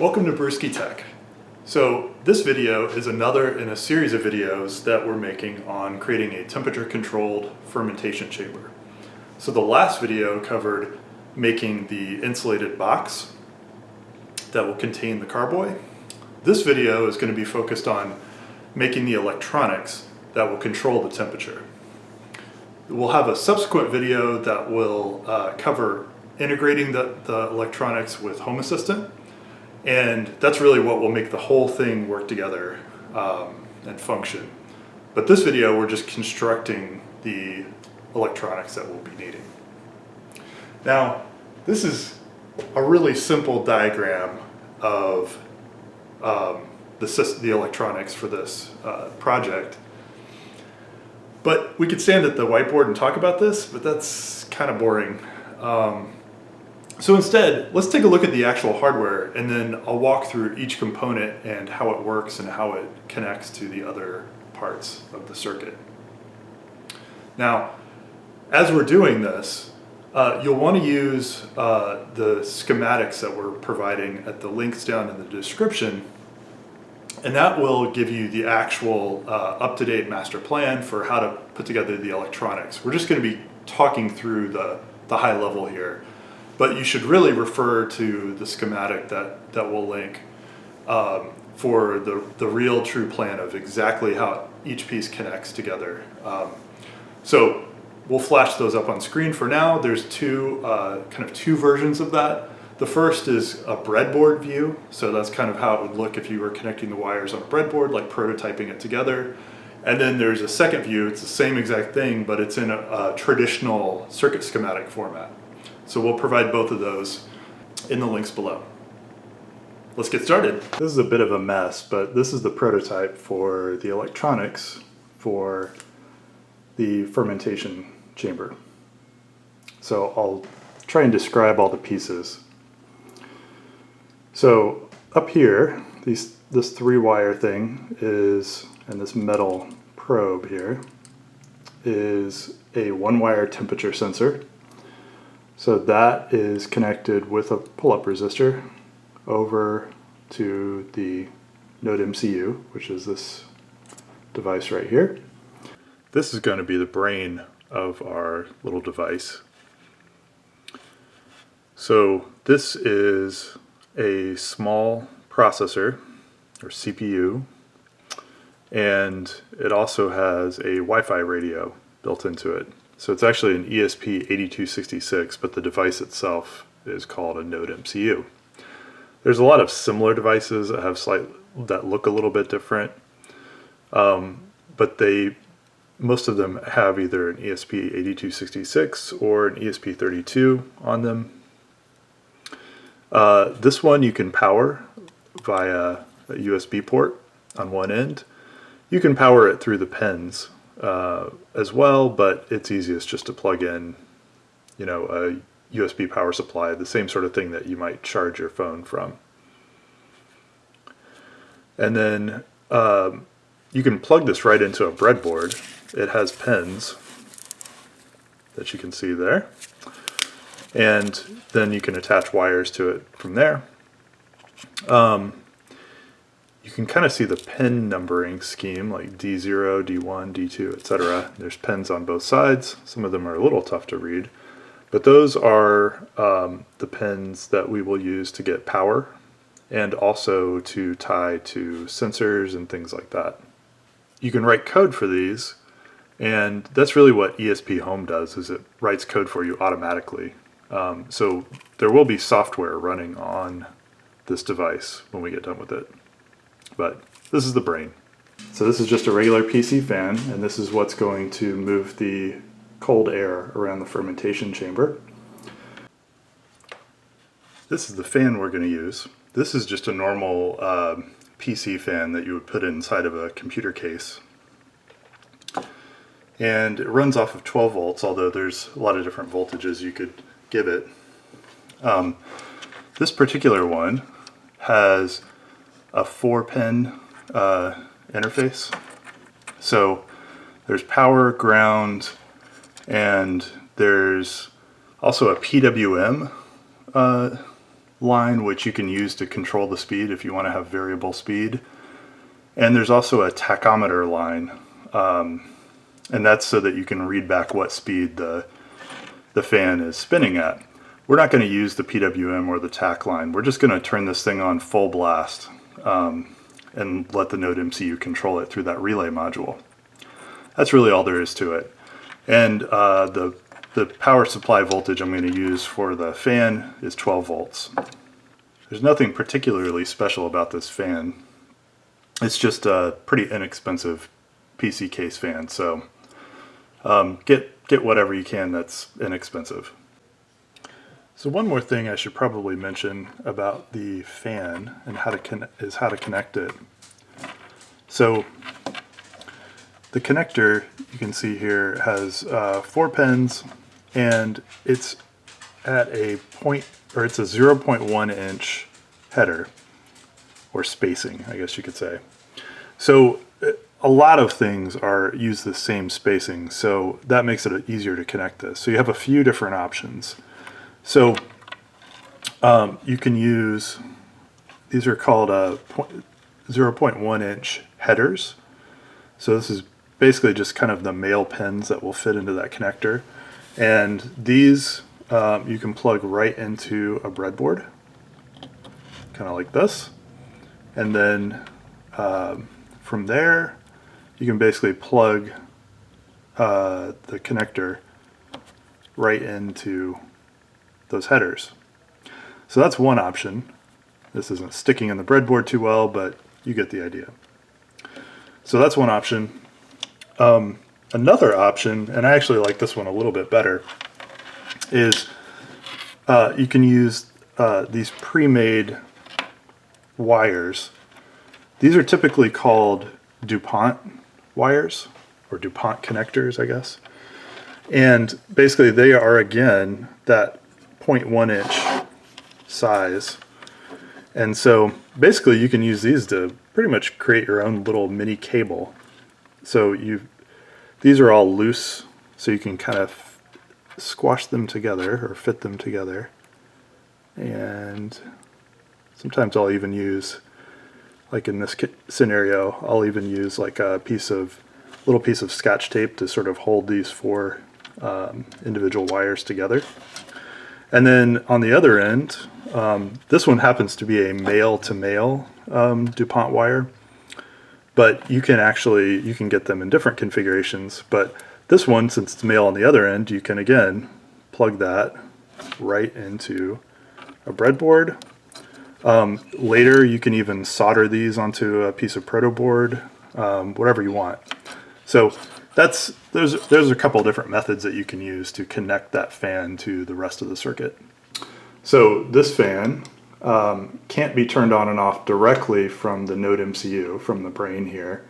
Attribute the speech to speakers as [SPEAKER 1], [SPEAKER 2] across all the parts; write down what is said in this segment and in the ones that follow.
[SPEAKER 1] Welcome to Brewski Tech. So this video is another in a series of videos that we're making on creating a temperature controlled fermentation chamber. So the last video covered making the insulated box that will contain the carboy. This video is going to be focused on making the electronics that will control the temperature. We'll have a subsequent video that will cover integrating the electronics with Home Assistant. And that's really what will make the whole thing work together and function. But this video, we're just constructing the electronics that we'll be needing. Now, this is a really simple diagram of the electronics for this project. But we could stand at the whiteboard and talk about this, but that's kind of boring. So instead, let's take a look at the actual hardware, and then I'll walk through each component and how it works and how it connects to the other parts of the circuit. Now, as we're doing this, you'll want to use the schematics that we're providing at the links down in the description, and that will give you the actual up-to-date master plan for how to put together the electronics. We're just going to be talking through the high level here. But you should really refer to the schematic that we'll link for the real true plan of exactly how each piece connects together. So we'll flash those up on screen for now. There's two versions of that. The first is a breadboard view. So that's kind of how it would look if you were connecting the wires on a breadboard, like prototyping it together. And then there's a second view. It's the same exact thing, but it's in a traditional circuit schematic format. So we'll provide both of those in the links below. Let's get started. This is a bit of a mess, but this is the prototype for the electronics for the fermentation chamber. So I'll try and describe all the pieces. So up here, this 3-wire thing is, and this metal probe here, is a 1-wire temperature sensor. So that is connected with a pull-up resistor over to the NodeMCU, which is this device right here. This is going to be the brain of our little device. So this is a small processor, or CPU, and it also has a Wi-Fi radio built into it. So it's actually an ESP8266, but the device itself is called a NodeMCU. There's a lot of similar devices that have that look a little bit different, but most of them have either an ESP8266 or an ESP32 on them. This one you can power via a USB port on one end. You can power it through the pins as well, but it's easiest just to plug in, a USB power supply, the same sort of thing that you might charge your phone from. And then you can plug this right into a breadboard. It has pins that you can see there, and then you can attach wires to it from there. You can kind of see the pin numbering scheme, like D0, D1, D2, etc. There's pins on both sides. Some of them are a little tough to read, but those are the pins that we will use to get power and also to tie to sensors and things like that. You can write code for these, and that's really what ESP Home does, is it writes code for you automatically. So there will be software running on this device when we get done with it. But this is the brain. So this is just a regular PC fan, and this is what's going to move the cold air around the fermentation chamber. This is the fan we're going to use. This is just a normal PC fan that you would put inside of a computer case. And it runs off of 12 volts, although there's a lot of different voltages you could give it. This particular one has a 4-pin interface. So there's power, ground, and there's also a PWM line, which you can use to control the speed if you want to have variable speed. And there's also a tachometer line, and that's so that you can read back what speed the fan is spinning at. We're not going to use the PWM or the tach line. We're just going to turn this thing on full blast and let the NodeMCU control it through that relay module. That's really all there is to it. And the power supply voltage I'm going to use for the fan is 12 volts. There's nothing particularly special about this fan. It's just a pretty inexpensive PC case fan, so get whatever you can that's inexpensive. So one more thing I should probably mention about the fan and how to connect it. So the connector, you can see here, has 4 pins, and it's at a it's a 0.1 inch header, or spacing, I guess you could say. So a lot of things use the same spacing, so that makes it easier to connect this. So you have a few different options. So you can use, these are called 0.1 inch headers. So this is basically just kind of the male pins that will fit into that connector. And these you can plug right into a breadboard, kind of like this. And then from there, you can basically plug the connector right into those headers. So that's one option. This isn't sticking in the breadboard too well, but you get the idea. So that's one option. Another option, and I actually like this one a little bit better, is you can use these pre-made wires. These are typically called DuPont wires, or DuPont connectors, I guess. And basically they are, again, that 0.1 inch size. And so basically you can use these to pretty much create your own little mini cable. So these are all loose, so you can kind of squash them together or fit them together. And sometimes I'll even use, like in this scenario, I'll even use like a little piece of Scotch tape to sort of hold these 4 individual wires together. And then on the other end, this one happens to be a male-to-male DuPont wire, but you can get them in different configurations. But this one, since it's male on the other end, you can again plug that right into a breadboard. Later, you can even solder these onto a piece of proto board, whatever you want. So there's a couple different methods that you can use to connect that fan to the rest of the circuit. So this fan can't be turned on and off directly from the NodeMCU, from the brain here,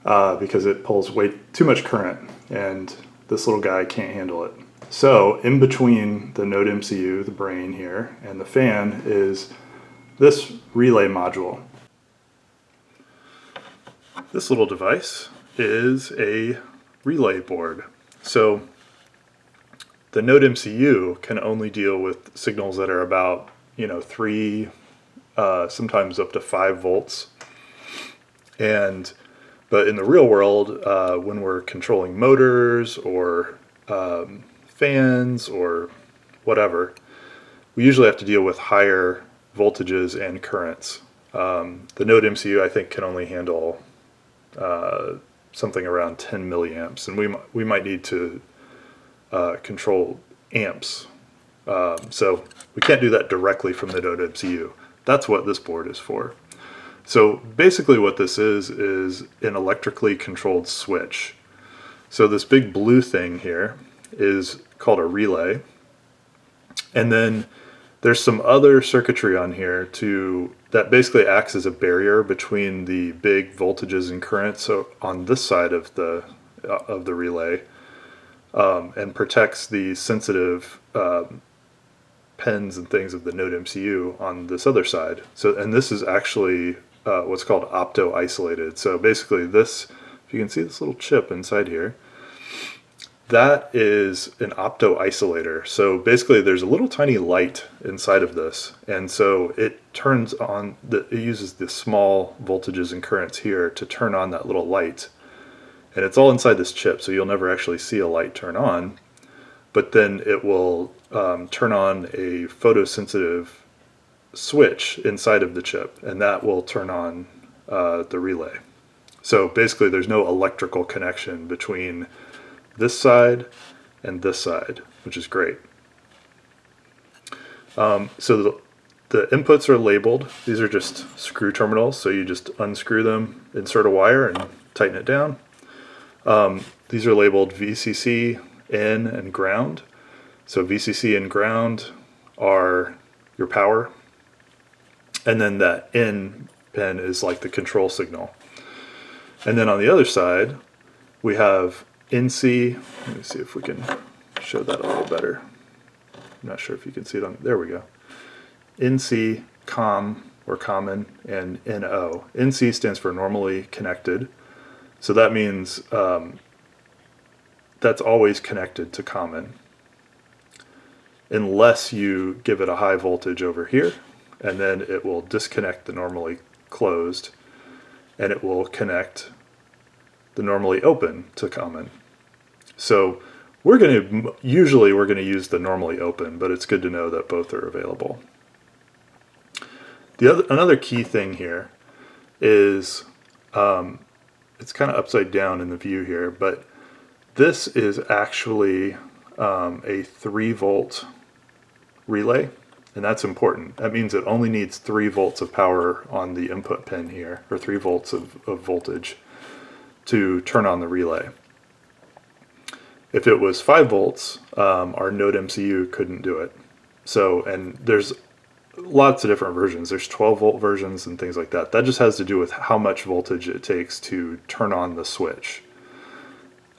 [SPEAKER 1] because it pulls way too much current, and this little guy can't handle it. So in between the NodeMCU, the brain here, and the fan is this relay module. This little device is a relay board. So the NodeMCU can only deal with signals that are about 3, sometimes up to 5 volts. But in the real world, when we're controlling motors or fans or whatever, we usually have to deal with higher voltages and currents. The NodeMCU, I think, can only handle something around 10 milliamps, and we might need to control amps. So we can't do that directly from the NodeMCU. That's what this board is for. So basically what this is an electrically controlled switch. So this big blue thing here is called a relay, and then there's some other circuitry on here that basically acts as a barrier between the big voltages and currents, so on this side of the relay, and protects the sensitive pins and things of the NodeMCU on this other side. So, and this is actually what's called opto-isolated. So basically this, if you can see this little chip inside here, that is an opto-isolator. So basically there's a little tiny light inside of this, and so it turns on, it uses the small voltages and currents here to turn on that little light. And it's all inside this chip, so you'll never actually see a light turn on, but then it will turn on a photosensitive switch inside of the chip, and that will turn on the relay. So basically there's no electrical connection between this side and this side, which is great. So the inputs are labeled. These are just screw terminals, so you just unscrew them, insert a wire, and tighten it down. These are labeled VCC, in, and ground. So VCC and ground are your power, and then that in pin is like the control signal. And then on the other side, we have NC. Let me see if we can show that a little better. I'm not sure if you can see it on, there we go. NC, COM, or common, and NO. NC stands for normally connected. So that means that's always connected to common, unless you give it a high voltage over here, and then it will disconnect the normally closed, and it will connect the normally open to common. So usually we're going to use the normally open, but it's good to know that both are available. Another key thing here is it's kind of upside down in the view here, but this is actually a 3 volt relay, and that's important. That means it only needs 3 volts of power on the input pin here, or 3 volts of voltage to turn on the relay. If it was 5 volts, our NodeMCU couldn't do it. So, and there's lots of different versions. There's 12 volt versions and things like that. That just has to do with how much voltage it takes to turn on the switch.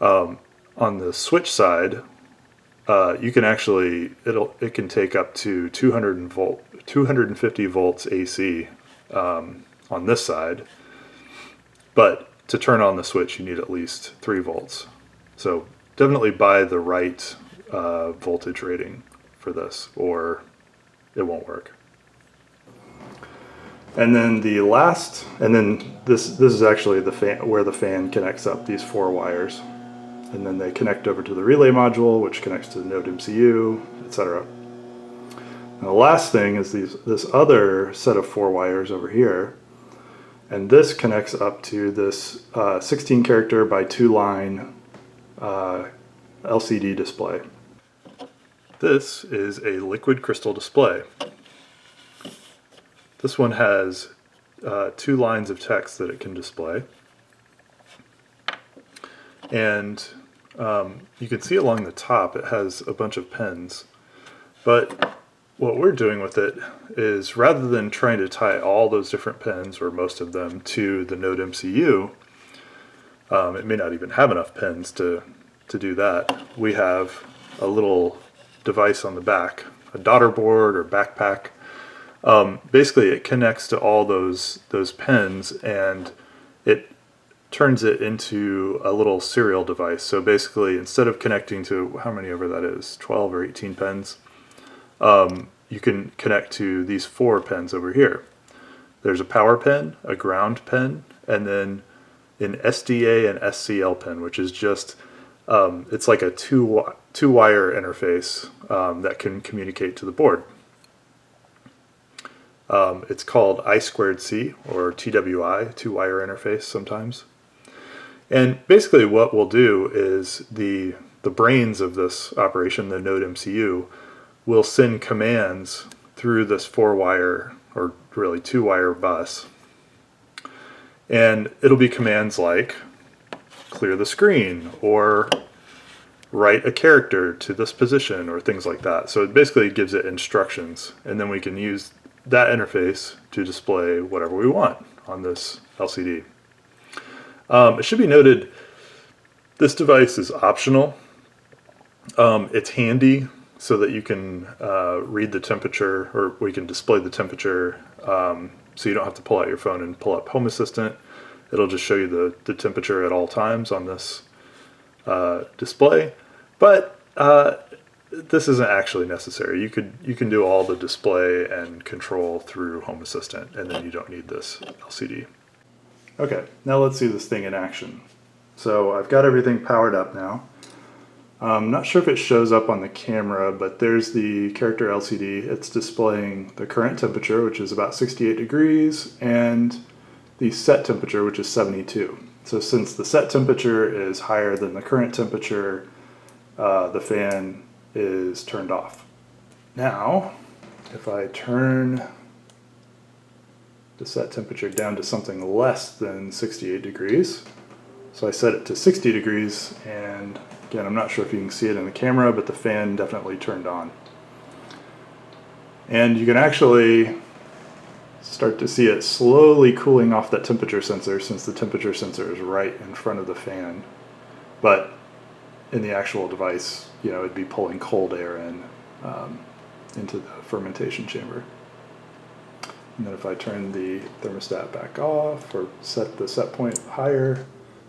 [SPEAKER 1] On the switch side, you can actually, it can take up to 250 volts AC on this side, but to turn on the switch you need at least 3 volts. So definitely buy the right voltage rating for this, or it won't work. And then this is actually the fan, where the fan connects up these 4 wires. And then they connect over to the relay module, which connects to the NodeMCU, etc. And the last thing is this other set of 4 wires over here. And this connects up to this 16 character by 2 line LCD display. This is a liquid crystal display. This one has 2 lines of text that it can display. And you can see along the top it has a bunch of pins. But what we're doing with it is, rather than trying to tie all those different pins, or most of them, to the NodeMCU, it may not even have enough pins to do that. We have a little device on the back, a daughter board or backpack. Basically it connects to all those pins, and it turns it into a little serial device. So basically, instead of connecting to, how many ever that is, 12 or 18 pins, you can connect to these 4 pins over here. There's a power pin, a ground pin, and then an SDA and SCL pin, which is just, it's like a two-wire interface that can communicate to the board. It's called I2C, or TWI, two-wire interface sometimes. And basically what we'll do is the brains of this operation, the NodeMCU, will send commands through this 4-wire, or really 2-wire bus. And it'll be commands like clear the screen, or write a character to this position, or things like that. So it basically gives it instructions, and then we can use that interface to display whatever we want on this LCD. It should be noted, this device is optional. It's handy so that you can read the temperature, or we can display the temperature, so you don't have to pull out your phone and pull up Home Assistant. It'll just show you the temperature at all times on this display. But this isn't actually necessary. You can do all the display and control through Home Assistant, and then you don't need this LCD. Okay, now let's see this thing in action. So I've got everything powered up now. I'm not sure if it shows up on the camera, but there's the character LCD. It's displaying the current temperature, which is about 68 degrees, and the set temperature, which is 72. So since the set temperature is higher than the current temperature, the fan is turned off. Now, if I turn the set temperature down to something less than 68 degrees, so I set it to 60 degrees, and again, I'm not sure if you can see it in the camera, but the fan definitely turned on. And you can actually start to see it slowly cooling off that temperature sensor, since the temperature sensor is right in front of the fan. But in the actual device, you know, it'd be pulling cold air in into the fermentation chamber. And then if I turn the thermostat back off or set the set point higher,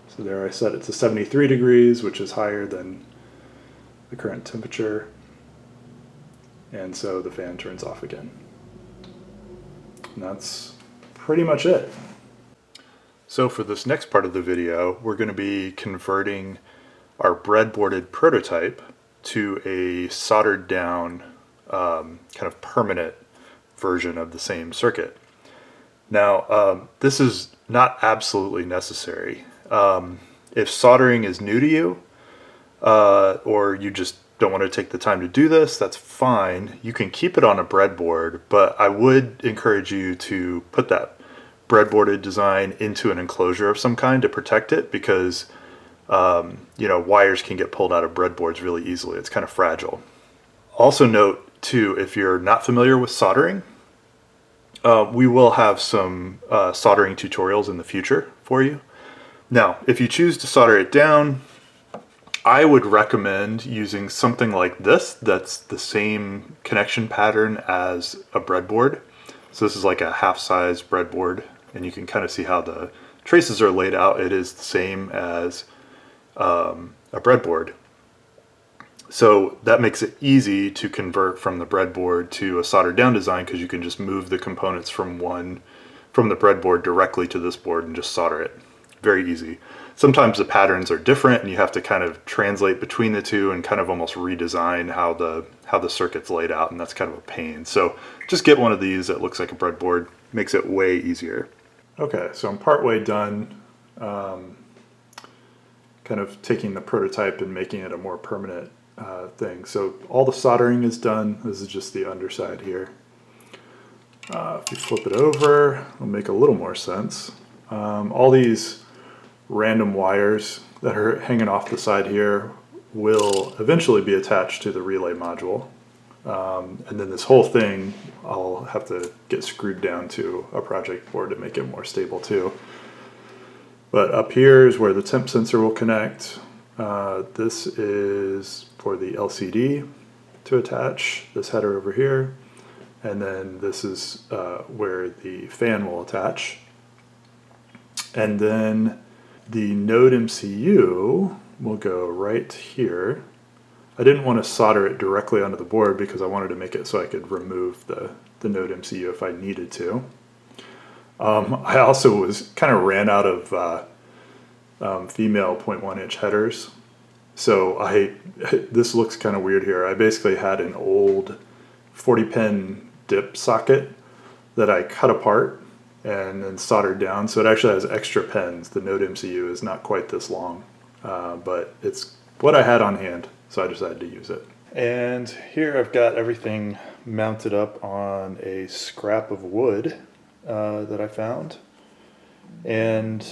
[SPEAKER 1] so there I set it to 73 degrees, which is higher than the current temperature. And so the fan turns off again. And that's pretty much it. So for this next part of the video, we're going to be converting our breadboarded prototype to a soldered down kind of permanent version of the same circuit. Now, this is not absolutely necessary. If soldering is new to you, or you just don't want to take the time to do this, that's fine. You can keep it on a breadboard, but I would encourage you to put that breadboarded design into an enclosure of some kind to protect it, because you know, wires can get pulled out of breadboards really easily. It's kind of fragile. Also note too, if you're not familiar with soldering, we will have some soldering tutorials in the future for you. Now, if you choose to solder it down, I would recommend using something like this that's the same connection pattern as a breadboard. So this is like a half-size breadboard, and you can kind of see how the traces are laid out. It is the same as a breadboard. So that makes it easy to convert from the breadboard to a soldered down design, because you can just move the components from the breadboard directly to this board and just solder it. Very easy. Sometimes the patterns are different and you have to kind of translate between the two and kind of almost redesign how the circuit's laid out, and that's kind of a pain. So just get one of these that looks like a breadboard. Makes it way easier. Okay, so I'm partway done kind of taking the prototype and making it a more permanent thing. So all the soldering is done. This is just the underside here. If you flip it over, it'll make a little more sense. All these random wires that are hanging off the side here will eventually be attached to the relay module. And then this whole thing I'll have to get screwed down to a project board to make it more stable too. But up here is where the temp sensor will connect. This is for the LCD to attach, this header over here. And then this is where the fan will attach. And then the NodeMCU will go right here. I didn't want to solder it directly onto the board because I wanted to make it so I could remove the NodeMCU if I needed to. I also kind of ran out of female 0.1 inch headers. So this looks kind of weird here. I basically had an old 40-pin dip socket that I cut apart and then soldered down. So it actually has extra pins. The NodeMCU is not quite this long, but it's what I had on hand, so I decided to use it. And here I've got everything mounted up on a scrap of wood that I found. And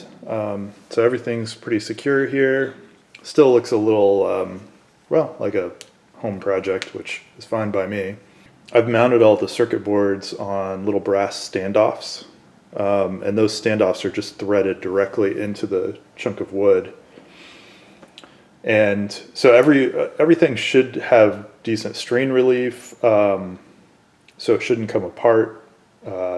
[SPEAKER 1] so everything's pretty secure here. Still looks a little, well, like a home project, which is fine by me. I've mounted all the circuit boards on little brass standoffs, and those standoffs are just threaded directly into the chunk of wood. And so everything should have decent strain relief, so it shouldn't come apart.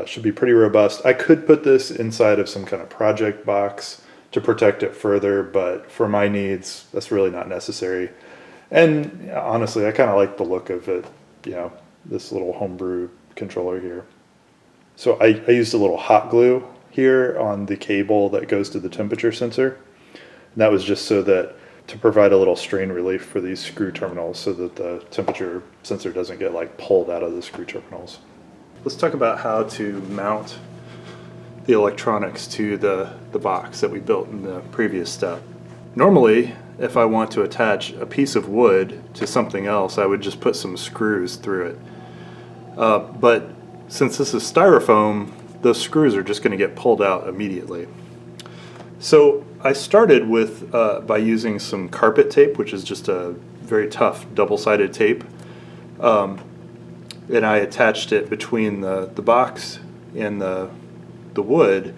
[SPEAKER 1] Should be pretty robust. I could put this inside of some kind of project box to protect it further, but for my needs, that's really not necessary. And honestly, I kind of like the look of it, this little homebrew controller here. So I used a little hot glue here on the cable that goes to the temperature sensor. And that was just so that to provide a little strain relief for these screw terminals so that the temperature sensor doesn't get like pulled out of the screw terminals. Let's talk about how to mount the electronics to the box that we built in the previous step. Normally, if I want to attach a piece of wood to something else, I would just put some screws through it. But since this is styrofoam, those screws are just going to get pulled out immediately. So I started with by using some carpet tape, which is just a very tough double-sided tape, and I attached it between the box and the wood,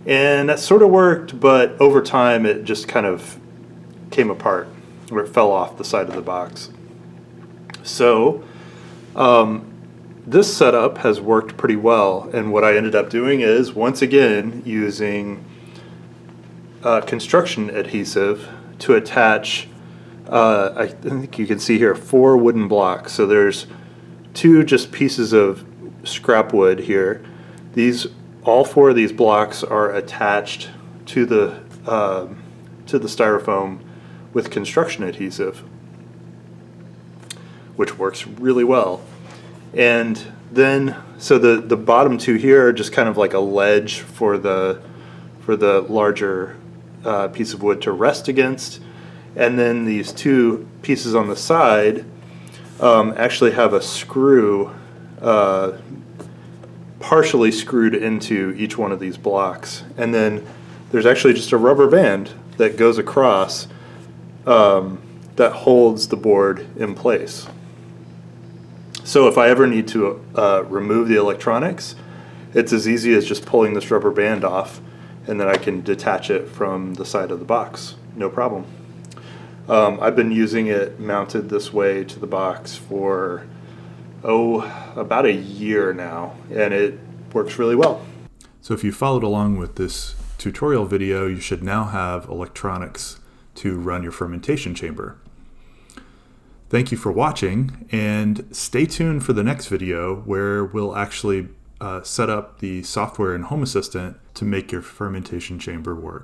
[SPEAKER 1] and that sort of worked, but over time it just kind of came apart, or it fell off the side of the box. So this setup has worked pretty well, and what I ended up doing is once again using construction adhesive to attach I think you can see here 4 wooden blocks. So there's 2 just pieces of scrap wood here. All 4 of these blocks are attached to the styrofoam with construction adhesive, which works really well. And then so the bottom 2 here are just kind of like a ledge for the larger piece of wood to rest against. And then these 2 pieces on the side actually have a screw partially screwed into each one of these blocks. And then there's actually just a rubber band that goes across that holds the board in place. So if I ever need to remove the electronics, it's as easy as just pulling this rubber band off, and then I can detach it from the side of the box, no problem. I've been using it mounted this way to the box for about a year now, and it works really well.
[SPEAKER 2] So if you followed along with this tutorial video, you should now have electronics to run your fermentation chamber. Thank you for watching, and stay tuned for the next video where we'll actually set up the software in Home Assistant to make your fermentation chamber work.